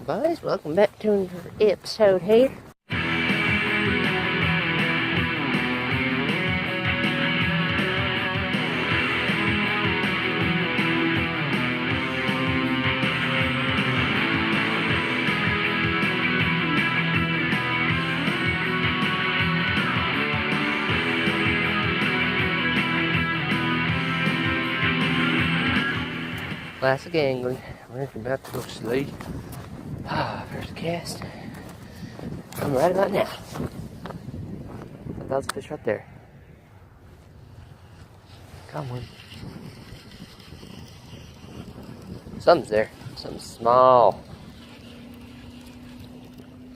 Guys, welcome back to another episode here. Classic angling. We're about to go sleep. First cast. I'm right about now. That's a fish right there. Come on. Something's there. Something small.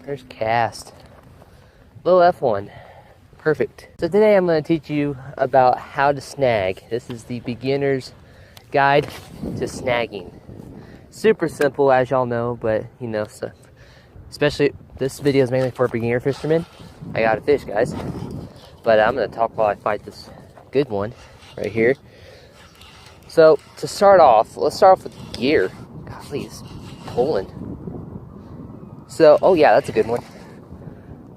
First cast. Little F1. Perfect. So today I'm going to teach you about how to snag. This is the beginner's guide to snagging. Super simple, as y'all know, but you know, so especially this video is mainly for beginner fishermen. I got a fish, guys, but I'm gonna talk while I fight this good one right here. So to start off, let's start off with gear. Golly, it's pulling. So, oh yeah, that's a good one.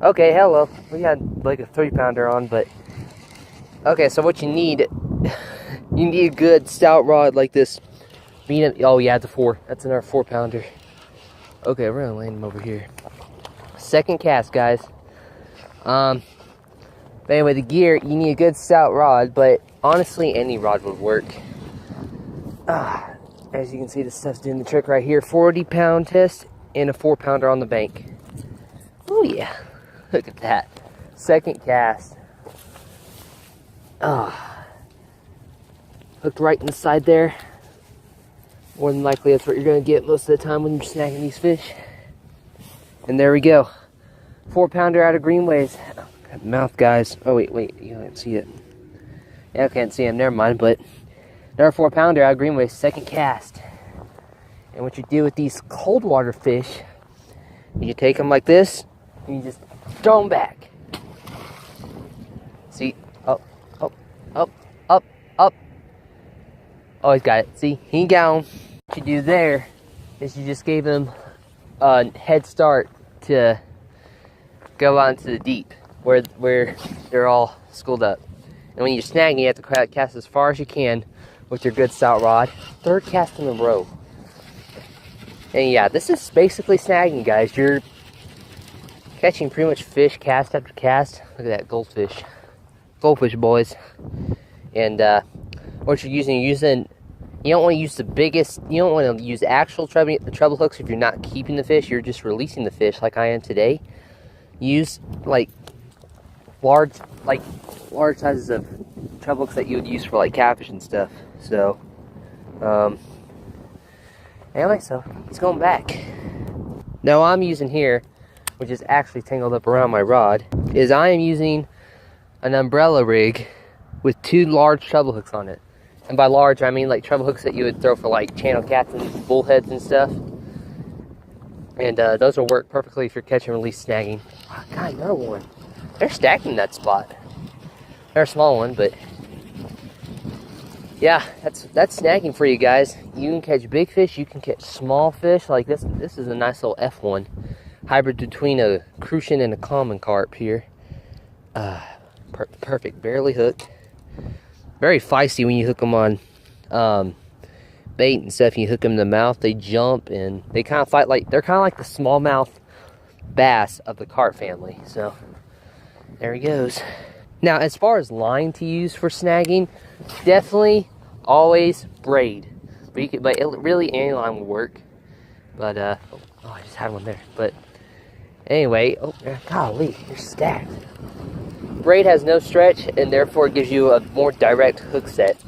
Okay, hello. We had like a 3-pounder on, but okay. So what you need. You need a good stout rod like this. Oh yeah, it's a 4. That's another 4-pounder. Okay, we're gonna land him over here. Second cast, guys. But anyway, the gear, you need a good stout rod, but honestly, any rod would work. As you can see, this stuff's doing the trick right here. 40-pound test and a 4-pounder on the bank. Oh yeah, look at that. Second cast. Hooked right inside there. More than likely that's what you're going to get most of the time when you're snagging these fish. And there we go. 4-pounder out of Greenways. Got mouth, guys. Oh wait, you can't see it. Yeah, I can't see him, never mind. But another 4-pounder out of Greenways, second cast. And what you do with these cold water fish, you take them like this, and you just throw them back. See, up. Oh, he's got it. See, he got him. What you do there is you just gave him a head start to go out into the deep where they're all schooled up. And when you're snagging, you have to cast as far as you can with your good stout rod. Third cast in a row. And yeah, this is basically snagging, guys. You're catching pretty much fish cast after cast. Look at that goldfish. Goldfish, boys. And what you're using, you don't want to use the biggest, you don't want to use actual treble hooks if you're not keeping the fish, you're just releasing the fish like I am today. Use like large sizes of treble hooks that you would use for like catfish and stuff. So, anyway, so it's going back. Now I'm using here, which is actually tangled up around my rod, is I am using an umbrella rig with 2 large treble hooks on it. And by large, I mean like treble hooks that you would throw for like channel cats and bullheads and stuff. And those will work perfectly if you're catch and release snagging. Oh, God, another one. They're stacking that spot. They're a small one, but yeah, that's snagging for you guys. You can catch big fish, you can catch small fish. Like this is a nice little F1 hybrid between a crucian and a common carp here. Perfect, barely hooked. Very feisty when you hook them on bait and stuff. You hook them in the mouth, they jump and they kind of fight like, they're kind of like the smallmouth bass of the carp family. So there he goes. Now, as far as line to use for snagging, definitely always braid. But really any line will work. But I just had one there. But anyway, golly, you're stacked. Braid has no stretch and therefore gives you a more direct hook set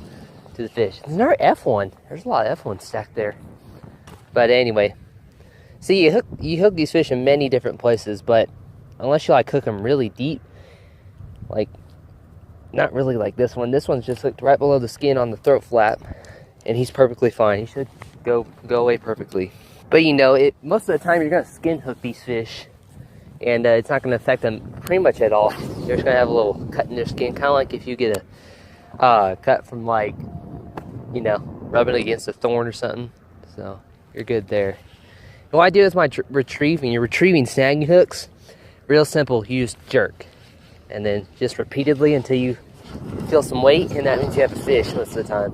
to the fish. There's another F1. There's a lot of F1 stacked there. But anyway, see, you hook these fish in many different places, but unless you like hook them really deep, like not really like this one. This one's just hooked right below the skin on the throat flap, and he's perfectly fine. He should go away perfectly. But you know, most of the time you're gonna skin hook these fish. And it's not going to affect them pretty much at all. They're just going to have a little cut in their skin, kind of like if you get a cut from, like, you know, rubbing against a thorn or something. So you're good there. What I do is my retrieve, when you're retrieving snagging hooks, real simple, use jerk. And then just repeatedly until you feel some weight, and that means you have a fish most of the time.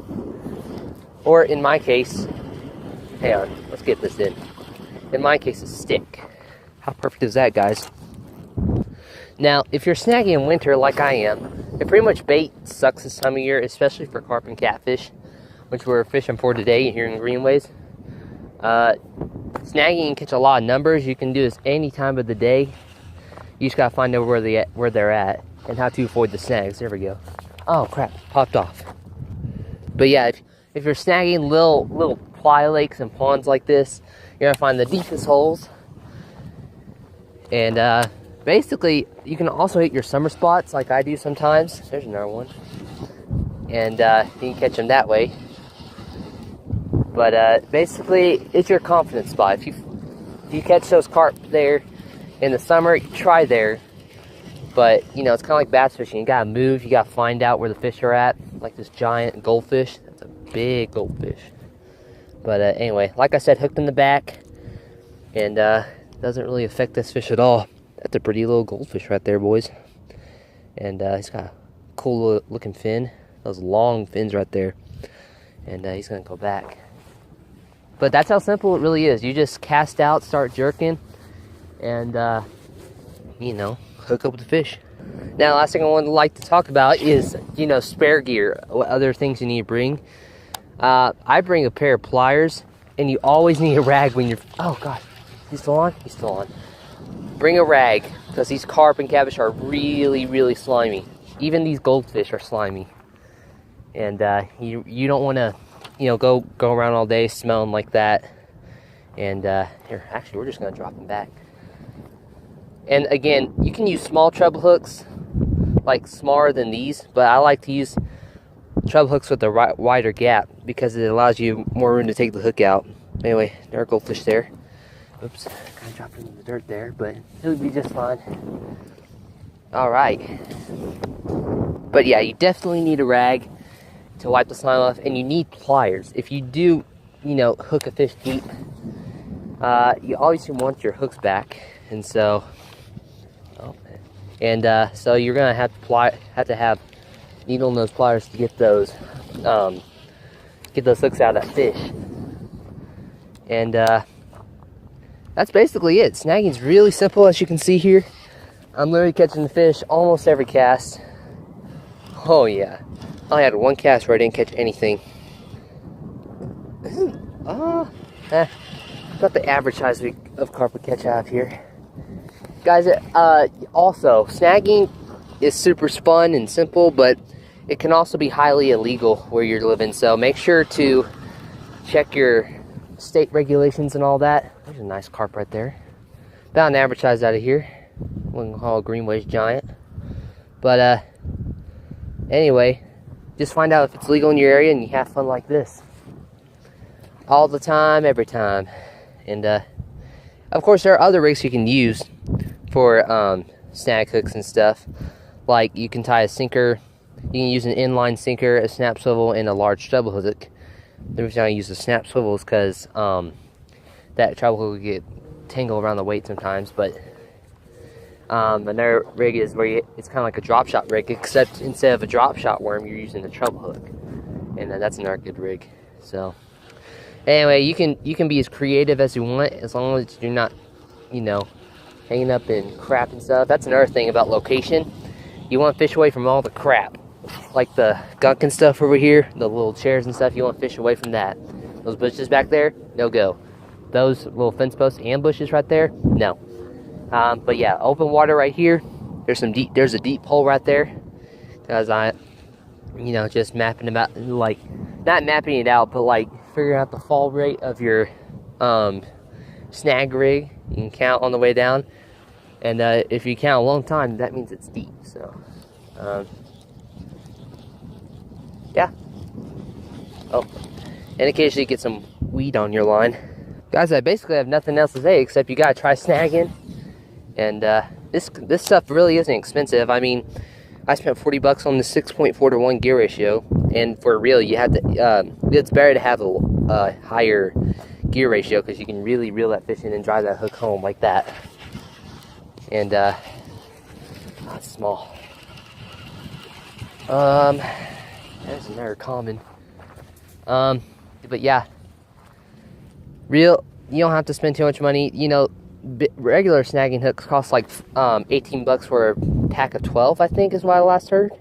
Or in my case, hang on, let's get this in. In my case, a stick. How perfect is that, guys? Now, if you're snagging in winter like I am, and pretty much bait sucks this time of year, especially for carp and catfish, which we're fishing for today here in Greenways. Snagging and catch a lot of numbers. You can do this any time of the day. You just gotta find out where they're at and how to avoid the snags. There we go. Oh crap, popped off. But yeah, if you're snagging little ply lakes and ponds like this, you're gonna find the deepest holes. And basically, you can also hit your summer spots like I do sometimes. There's another one. And you can catch them that way. But basically, it's your confidence spot. If you catch those carp there in the summer, try there. But, you know, it's kind of like bass fishing. You gotta move, you gotta find out where the fish are at. Like this giant goldfish. That's a big goldfish. But anyway, like I said, hooked in the back. And doesn't really affect this fish at all. That's a pretty little goldfish right there, boys. And he's got a cool looking fin. Those long fins right there. And he's gonna go back. But that's how simple it really is. You just cast out, start jerking, and you know, hook up with the fish. Now, last thing I would like to talk about is, you know, spare gear. What other things you need to bring? I bring a pair of pliers, and you always need a rag when you're. Oh God, he's still on. He's still on. Bring a rag, because these carp and catfish are really, really slimy. Even these goldfish are slimy, and you don't want to, you know, go around all day smelling like that. And here, actually, we're just gonna drop them back. And again, you can use small treble hooks, like smaller than these, but I like to use treble hooks with a wider gap because it allows you more room to take the hook out. Anyway, there are goldfish there. Oops, kind of dropped in the dirt there, but it'll be just fine. All right. But yeah, you definitely need a rag to wipe the slime off, and you need pliers. If you do, you know, hook a fish deep, you always want your hooks back, and so, so you're gonna have to have needle nose pliers to get those hooks out of that fish. And that's basically it. Snagging's really simple, as you can see here. I'm literally catching the fish almost every cast. Oh yeah. I only had one cast where I didn't catch anything. About the average size of carp we catch out here. Guys, also, snagging is super fun and simple, but it can also be highly illegal where you're living. So make sure to check your state regulations and all that. There's a nice carp right there. About an average size out of here. Wouldn't call a Greenways giant. But anyway, just find out if it's legal in your area and you have fun like this. All the time, every time. And of course, there are other rigs you can use for snag hooks and stuff. Like you can tie a sinker. You can use an inline sinker, a snap swivel, and a large treble hook. The reason I use a snap swivel is because that treble hook will get tangled around the weight sometimes. But another rig is where it's kind of like a drop shot rig, except instead of a drop shot worm, you're using a treble hook, and that's another good rig. So anyway, you can be as creative as you want, as long as you're not, you know, hanging up in crap and stuff. That's another thing about location. You want to fish away from all the crap, like the gunk and stuff over here, the little chairs and stuff. You want to fish away from that. Those bushes back there, no go. Those little fence posts and bushes right there, no. But yeah, open water right here. There's a deep hole right there. Because I, you know, just mapping them out, like, not mapping it out, but like figuring out the fall rate of your snag rig. You can count on the way down. And if you count a long time, that means it's deep. So, yeah. Oh, and occasionally you get some weed on your line. Guys, I basically have nothing else to say except you gotta try snagging. And this stuff really isn't expensive. I mean, I spent $40 on the 6.4 to 1 gear ratio, and for real, you have to. It's better to have a higher gear ratio, because you can really reel that fish in and drive that hook home like that. And that's small. There's another common. But yeah, you don't have to spend too much money. You know, regular snagging hooks cost like 18 bucks for a pack of 12, I think is what I last heard.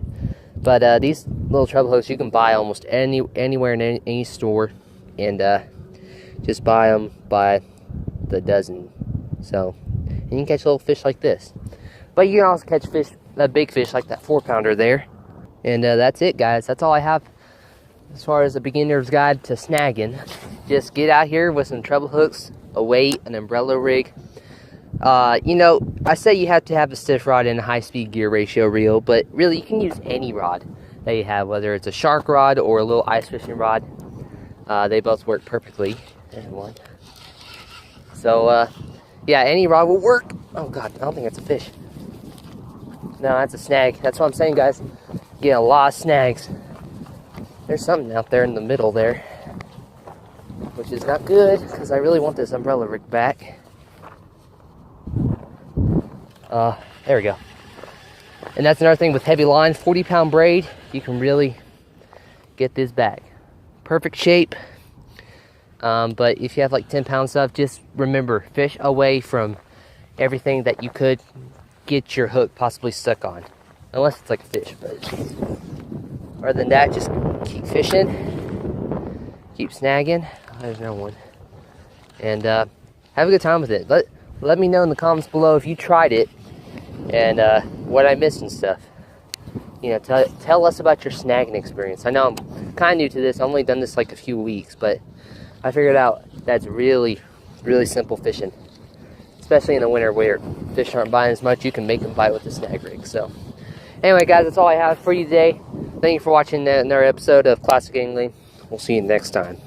But these little treble hooks you can buy almost anywhere in any store, and just buy them by the dozen. So, and you can catch little fish like this. But you can also catch fish, big fish like that 4-pounder there. And that's it, guys. That's all I have as far as a beginner's guide to snagging. Just get out here with some treble hooks, a weight, an umbrella rig. You know, I say you have to have a stiff rod and a high-speed gear ratio reel, but really you can use any rod that you have, whether it's a shark rod or a little ice fishing rod. They both work perfectly. There's one. So, yeah, any rod will work. Oh, God, I don't think that's a fish. No, that's a snag. That's what I'm saying, guys. Getting a lot of snags. There's something out there in the middle there, which is not good, because I really want this umbrella rig back. There we go. And that's another thing with heavy line, 40-pound braid, you can really get this back. Perfect shape. But if you have like 10-pound stuff, just remember, fish away from everything that you could get your hook possibly stuck on. Unless it's like a fish, but other than that, just keep fishing, keep snagging. Oh, there's another one. And have a good time with it. Let me know in the comments below if you tried it and what I missed and stuff. You know, tell us about your snagging experience. I know I'm kind of new to this. I've only done this like a few weeks, but I figured out that's really, really simple fishing. Especially in the winter where fish aren't biting as much, you can make them bite with the snag rig. So, anyway, guys, that's all I have for you today. Thank you for watching another episode of Classic Angling. We'll see you next time.